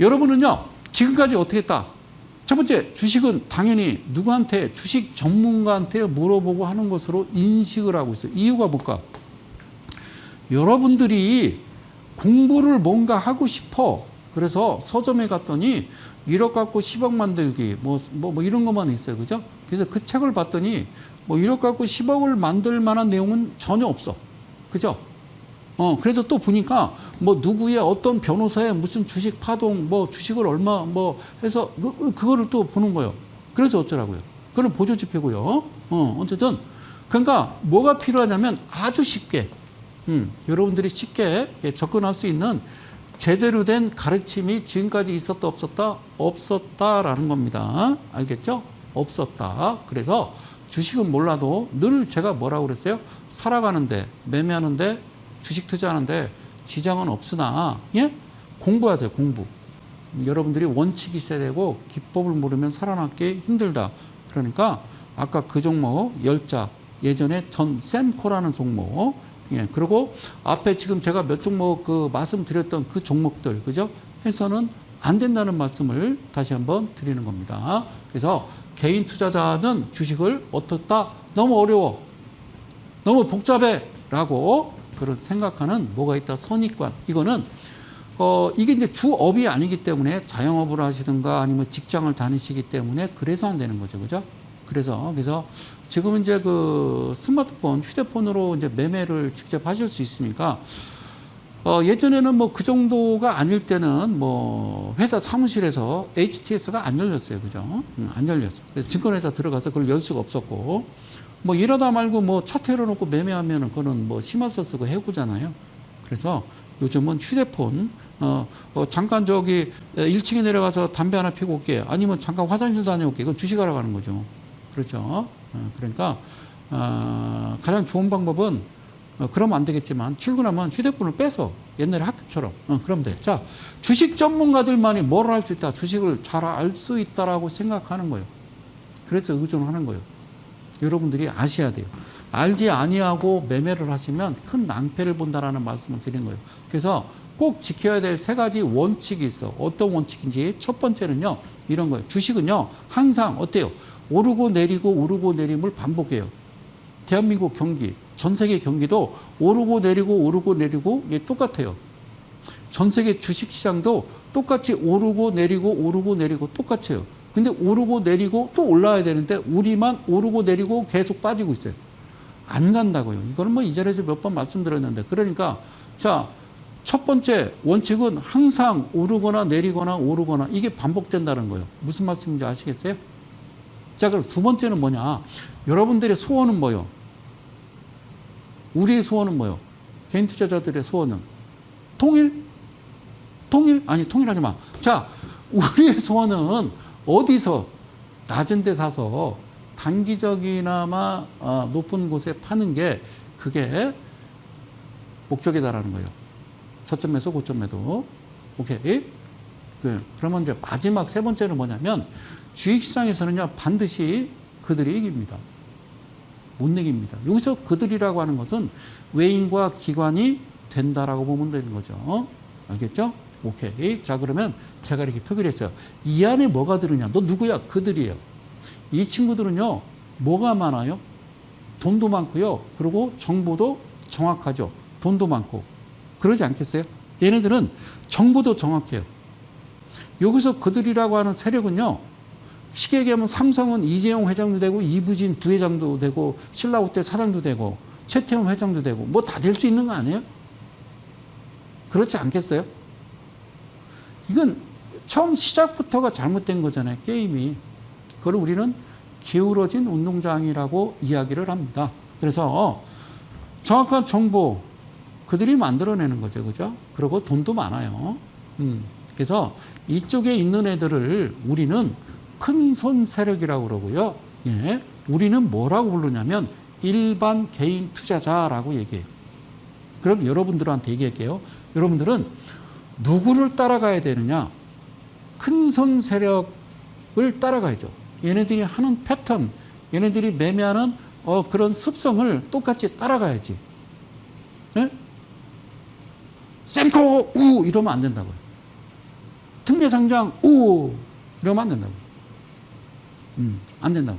여러분은요, 지금까지 어떻게 했다? 첫 번째, 주식은 당연히 누구한테, 주식 전문가한테 물어보고 하는 것으로 인식을 하고 있어요. 이유가 뭘까? 여러분들이 공부를 뭔가 하고 싶어. 그래서 서점에 갔더니 1억 갖고 10억 만들기, 뭐 이런 것만 있어요. 그죠? 그래서 그 책을 봤더니 뭐 1억 갖고 10억을 만들 만한 내용은 전혀 없어. 그죠? 그래서 또 보니까 뭐 누구의 어떤 변호사의 무슨 주식 파동, 뭐 주식을 얼마 뭐 해서 그거를 또 보는 거예요. 그래서 어쩌라고요? 그건 보조 지표고요. 어쨌든 그러니까 뭐가 필요하냐면 아주 쉽게 여러분들이 쉽게 접근할 수 있는 제대로 된 가르침이 지금까지 있었다 없었다? 없었다라는 겁니다. 알겠죠? 없었다. 그래서 주식은 몰라도 늘 제가 뭐라고 그랬어요? 살아가는데, 매매하는데, 주식 투자하는데 지장은 없으나, 예? 공부하세요, 공부. 여러분들이 원칙이 있어야 되고, 기법을 모르면 살아남기 힘들다. 그러니까, 아까 그 종목, 열자, 예전에 전 샘코라는 종목, 예, 그리고 앞에 지금 제가 몇 종목 말씀드렸던 그 종목들, 그죠? 해서는 안 된다는 말씀을 다시 한번 드리는 겁니다. 그래서 개인 투자자는 주식을 어떻다? 너무 어려워. 너무 복잡해. 라고 그런 생각하는 뭐가 있다? 선입관. 이거는 이게 이제 주업이 아니기 때문에 자영업을 하시든가 아니면 직장을 다니시기 때문에 그래서 안 되는 거죠. 그죠? 그래서 지금 이제 그 스마트폰, 휴대폰으로 이제 매매를 직접 하실 수 있으니까 예전에는 뭐 그 정도가 아닐 때는 뭐 회사 사무실에서 HTS가 안 열렸어요. 그죠? 안 열렸어. 그래서 증권회사 들어가서 그걸 열 수가 없었고 뭐 이러다 말고 뭐 차트 열어놓고 매매하면은 그거는 뭐 심할서 쓰고 해고잖아요. 그래서 요즘은 휴대폰, 잠깐 1층에 내려가서 담배 하나 피고 올게. 아니면 잠깐 화장실 다녀올게. 이건 주식하러 가는 거죠. 그렇죠. 그러니까, 가장 좋은 방법은, 그러면 안 되겠지만, 출근하면 휴대폰을 빼서 옛날에 학교처럼, 그러면 돼. 자, 주식 전문가들만이 뭘 할 수 있다. 주식을 잘 알 수 있다라고 생각하는 거예요. 그래서 의존하는 거예요. 여러분들이 아셔야 돼요. 알지 아니하고 매매를 하시면 큰 낭패를 본다라는 말씀을 드린 거예요. 그래서 꼭 지켜야 될 3가지 원칙이 있어. 어떤 원칙인지 첫 번째는요. 이런 거예요. 주식은요. 항상 어때요? 오르고 내리고 오르고 내림을 반복해요. 대한민국 경기, 전 세계 경기도 오르고 내리고 오르고 내리고 이게 똑같아요. 전 세계 주식시장도 똑같이 오르고 내리고 오르고 내리고 똑같아요. 근데 오르고 내리고 또 올라와야 되는데 우리만 오르고 내리고 계속 빠지고 있어요. 안 간다고요. 이거는 뭐 이 자리에서 몇 번 말씀드렸는데 그러니까 자, 첫 번째 원칙은 항상 오르거나 내리거나 오르거나 이게 반복된다는 거예요. 무슨 말씀인지 아시겠어요? 자, 그럼 두 번째는 뭐냐? 여러분들의 소원은 뭐예요? 우리의 소원은 뭐예요? 개인 투자자들의 소원은 통일? 통일? 아니, 통일하지 마. 자, 우리의 소원은 어디서 낮은 데 사서 단기적이나마 높은 곳에 파는 게 그게 목적이다라는 거예요. 저점 매수, 고점 매도. 오케이. 그러면 이제 마지막 3번째는 뭐냐면 주식시장에서는요 반드시 그들이 이깁니다. 못 이깁니다. 여기서 그들이라고 하는 것은 외인과 기관이 된다라고 보면 되는 거죠. 알겠죠? 오케이. 자, 그러면 제가 이렇게 표기를 했어요. 이 안에 뭐가 들으냐? 너 누구야? 그들이에요. 이 친구들은요, 뭐가 많아요? 돈도 많고요. 그리고 정보도 정확하죠. 돈도 많고. 그러지 않겠어요? 얘네들은 정보도 정확해요. 여기서 그들이라고 하는 세력은요, 쉽게 얘기하면 삼성은 이재용 회장도 되고, 이부진 부회장도 되고, 신라호텔 사장도 되고, 최태원 회장도 되고, 뭐 다 될 수 있는 거 아니에요? 그렇지 않겠어요? 이건 처음 시작부터가 잘못된 거잖아요, 게임이. 그걸 우리는 기울어진 운동장이라고 이야기를 합니다. 그래서 정확한 정보, 그들이 만들어내는 거죠. 그죠? 그리고 돈도 많아요. 그래서 이쪽에 있는 애들을 우리는 큰손 세력이라고 그러고요. 예. 우리는 뭐라고 부르냐면 일반 개인 투자자라고 얘기해요. 그럼 여러분들한테 얘기할게요. 여러분들은 누구를 따라가야 되느냐? 큰손 세력을 따라가야죠. 얘네들이 하는 패턴, 얘네들이 매매하는 그런 습성을 똑같이 따라가야지. 예? semco 이러면 안 된다고요. 특례상장, 오! 이러면 안 된다고. 안 된다고.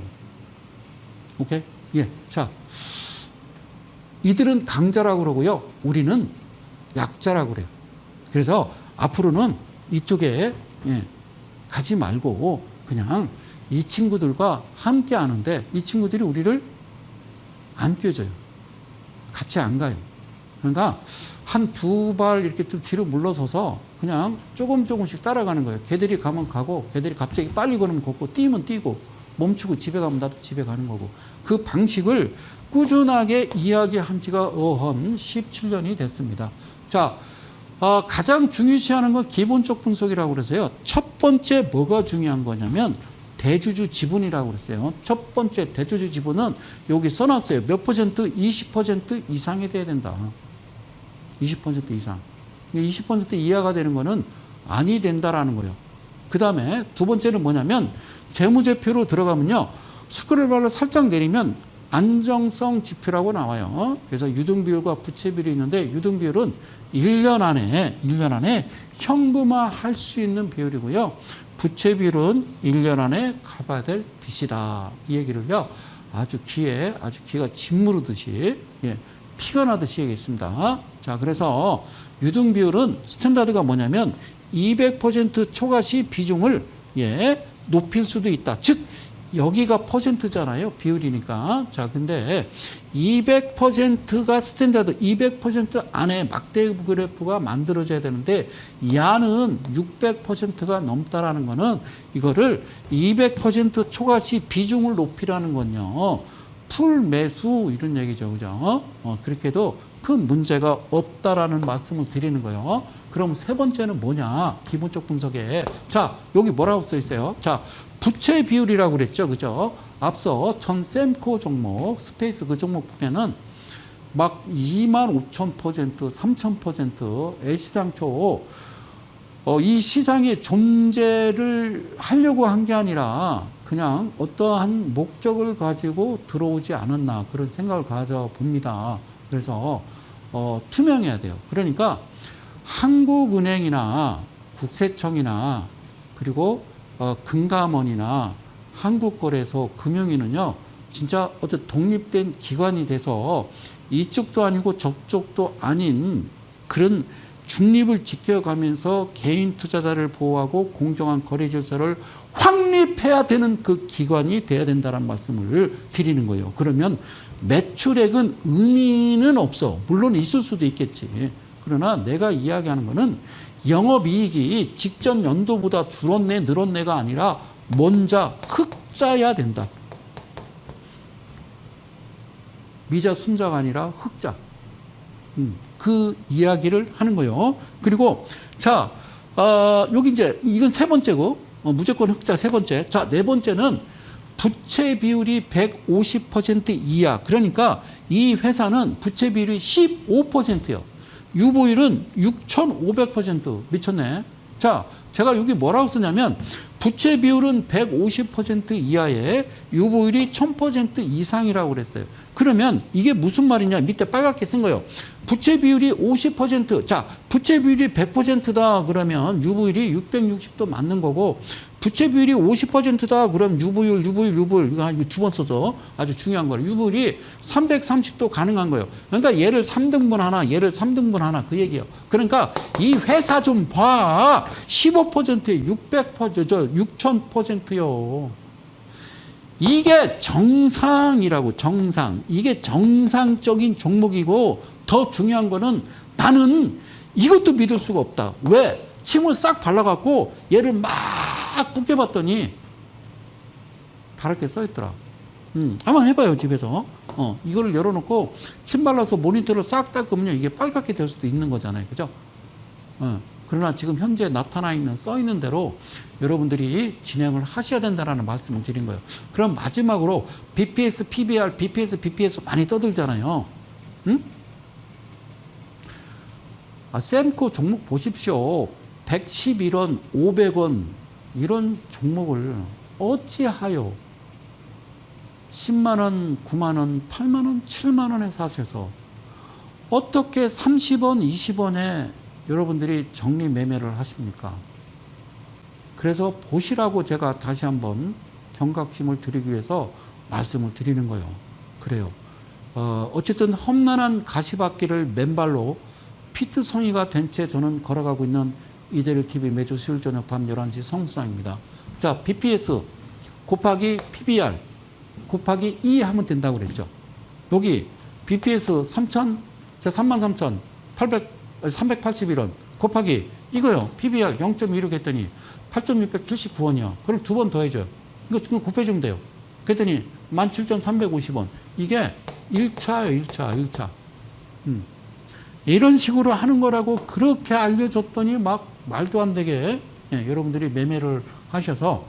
오케이? 예. 자. 이들은 강자라고 그러고요. 우리는 약자라고 그래요. 그래서 앞으로는 이쪽에 가지 말고 그냥 이 친구들과 함께 하는데 이 친구들이 우리를 안 껴줘요. 같이 안 가요. 그러니까 한 두 발 이렇게 좀 뒤로 물러서서 그냥 조금씩 따라가는 거예요. 걔들이 가면 가고 걔들이 갑자기 빨리 걸으면 걷고 뛰면 뛰고 멈추고 집에 가면 나도 집에 가는 거고 그 방식을 꾸준하게 이야기한 지가 어헌 17년이 됐습니다. 자, 가장 중요시하는 건 기본적 분석이라고 그래서요. 첫 번째 뭐가 중요한 거냐면 대주주 지분이라고 그랬어요. 첫 번째 대주주 지분은 여기 써놨어요. 몇 퍼센트? 20% 이상이 돼야 된다. 20% 이상. 20% 이하가 되는 거는 아니 된다라는 거예요. 그 다음에 두 번째는 뭐냐면 재무제표로 들어가면요. 스크롤바를 살짝 내리면 안정성 지표라고 나와요. 그래서 유등비율과 부채비율이 있는데 유등비율은 1년 안에 현금화 할 수 있는 비율이고요. 부채비율은 1년 안에 갚아야 될 빚이다. 이 얘기를요. 아주 귀가 짓무르듯이 피가 나듯이 얘기했습니다. 자, 그래서 유등비율은 스탠다드가 뭐냐면 200% 초과시 비중을 높일 수도 있다. 즉 여기가 퍼센트잖아요. 비율이니까. 자, 근데 200%가 스탠다드, 200% 안에 막대 그래프가 만들어져야 되는데 야는 600%가 넘다라는 거는 이거를 200% 초과시 비중을 높이라는 건요. 풀 매수 이런 얘기죠. 그죠? 그렇게 해도 큰 문제가 없다라는 말씀을 드리는 거예요. 그럼 세 번째는 뭐냐? 기본적 분석에. 자, 여기 뭐라고 써 있어요? 자, 부채 비율이라고 그랬죠. 그죠? 앞서 전 셈코 종목, 스페이스 그 종목 보면은 막 25,000%, 3,000% 애시당초 이 시장의 존재를 하려고 한 게 아니라 그냥 어떠한 목적을 가지고 들어오지 않았나 그런 생각을 가져봅니다. 그래서 투명해야 돼요. 그러니까 한국은행이나 국세청이나 그리고 금감원이나 한국거래소, 금융위는요, 진짜 어떤 독립된 기관이 돼서 이쪽도 아니고 저쪽도 아닌 그런 중립을 지켜가면서 개인 투자자를 보호하고 공정한 거래 질서를 확립해야 되는 그 기관이 돼야 된다는 말씀을 드리는 거예요. 그러면 매출액은 의미는 없어. 물론 있을 수도 있겠지. 그러나 내가 이야기하는 거는 영업이익이 직전 연도보다 줄었네, 늘었네가 아니라 먼저 흑자야 된다. 미자 순자가 아니라 흑자. 그 이야기를 하는 거예요. 그리고 자, 여기 이제 이건 세 번째고 무조건 흑자 세 번째. 자, 네 번째는 부채 비율이 150% 이하. 그러니까 이 회사는 부채 비율이 15%예요. 유보율은 6,500% 미쳤네. 자, 제가 여기 뭐라고 쓰냐면 부채 비율은 150% 이하에 유보율이 1000% 이상이라고 그랬어요. 그러면 이게 무슨 말이냐? 밑에 빨갛게 쓴 거예요. 부채 비율이 50%. 자, 부채 비율이 100%다 그러면 유보율이 660도 맞는 거고 부채 비율이 50%다 그럼 유보율 이거 두 번 써서 아주 중요한 거예요. 유보율이 330도 가능한 거예요. 그러니까 얘를 3등분 하나, 얘를 3등분 하나 그 얘기예요. 그러니까 이 회사 좀 봐. 15%에 6000%요. 이게 정상이라고, 정상. 이게 정상적인 종목이고 더 중요한 거는 나는 이것도 믿을 수가 없다. 왜? 침을 싹 발라갖고 얘를 막 붓게봤더니 다르게 써있더라. 한번 해봐요, 집에서. 이거를 열어놓고 침 발라서 모니터를 싹 닦으면요, 이게 빨갛게 될 수도 있는 거잖아요. 그죠? 그러나 지금 현재 나타나 있는, 써 있는 대로 여러분들이 진행을 하셔야 된다는 말씀을 드린 거예요. 그럼 마지막으로 BPS, PBR, BPS, BPS 많이 떠들잖아요. 셈코 종목 보십시오. 111원, 500원 이런 종목을 어찌하여 10만원, 9만원, 8만원, 7만원에 사셔서 어떻게 30원, 20원에 여러분들이 정리 매매를 하십니까? 그래서 보시라고 제가 다시 한번 경각심을 드리기 위해서 말씀을 드리는 거예요. 그래요. 어쨌든 험난한 가시밭길을 맨발로 피트송이가 된 채 저는 걸어가고 있는 이대리 TV 매주 수요일 저녁 밤 11시 성수장입니다. 자, BPS 곱하기 PBR 곱하기 2 하면 된다고 그랬죠. 여기 BPS 381,800 곱하기 이거요. PBR 0.26 했더니 8,679원이요. 그걸 두 번 더 해줘요. 이거 곱해주면 돼요. 그랬더니 17,350원. 이게 1차예요. 1차. 이런 식으로 하는 거라고 그렇게 알려줬더니 막 말도 안 되게 여러분들이 매매를 하셔서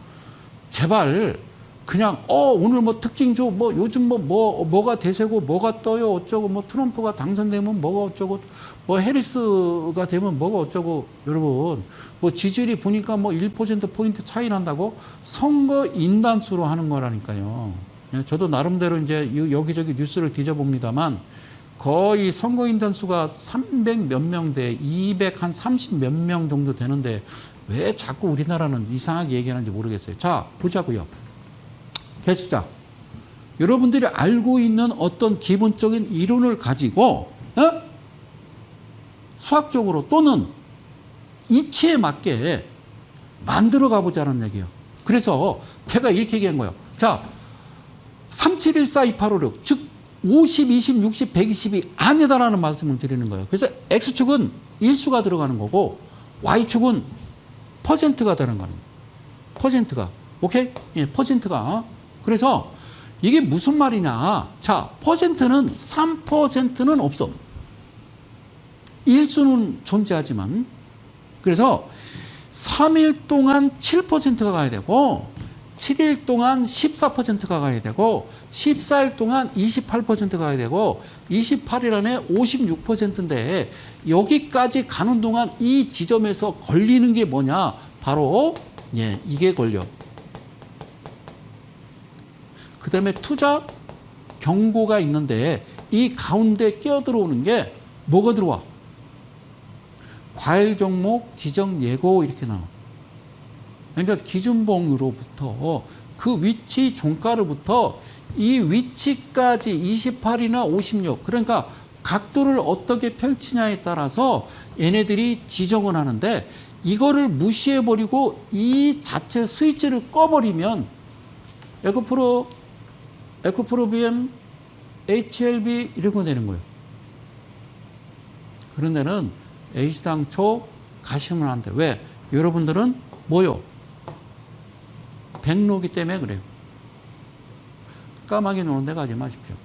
제발 그냥 오늘 뭐 특징주 뭐 요즘 뭐가 대세고 뭐가 떠요 어쩌고 뭐 트럼프가 당선되면 뭐가 어쩌고 뭐 해리스가 되면 뭐가 어쩌고 여러분 뭐 지지율이 보니까 뭐 1%포인트 차이 난다고 선거 인단수로 하는 거라니까요. 저도 나름대로 이제 여기저기 뉴스를 뒤져봅니다만 거의 선거 인단수가 300 몇 명 대 200 한 30 몇 명 정도 되는데 왜 자꾸 우리나라는 이상하게 얘기하는지 모르겠어요. 자, 보자고요. 개수작. 여러분들이 알고 있는 어떤 기본적인 이론을 가지고 수학적으로 또는 이치에 맞게 만들어 가보자는 얘기예요. 그래서 제가 이렇게 얘기한 거예요. 자, 37142856 즉 50, 20, 60, 120이 아니다라는 말씀을 드리는 거예요. 그래서 X축은 일수가 들어가는 거고 Y축은 퍼센트가 되는 거예요. 퍼센트가. 오케이? 예, 퍼센트가. 그래서 이게 무슨 말이냐. 자, 퍼센트는 3%는 없어. 일수는 존재하지만. 그래서 3일 동안 7%가 가야 되고 7일 동안 14%가 가야 되고 14일 동안 28%가 가야 되고 28일 안에 56%인데 여기까지 가는 동안 이 지점에서 걸리는 게 뭐냐. 바로 이게 걸려. 그 다음에 투자 경고가 있는데 이 가운데 끼어들어오는 게 뭐가 들어와? 과일 종목 지정 예고 이렇게 나와. 그러니까 기준봉으로부터 그 위치 종가로부터 이 위치까지 28이나 56 그러니까 각도를 어떻게 펼치냐에 따라서 얘네들이 지정을 하는데 이거를 무시해버리고 이 자체 스위치를 꺼버리면 에코프로 BM, HLB 이런 거 되는 거예요. 그런 데는 A시당초 가시면 안 돼. 왜? 여러분들은 뭐요? 백로기 때문에 그래요. 까마귀 노는 데 가지 마십시오.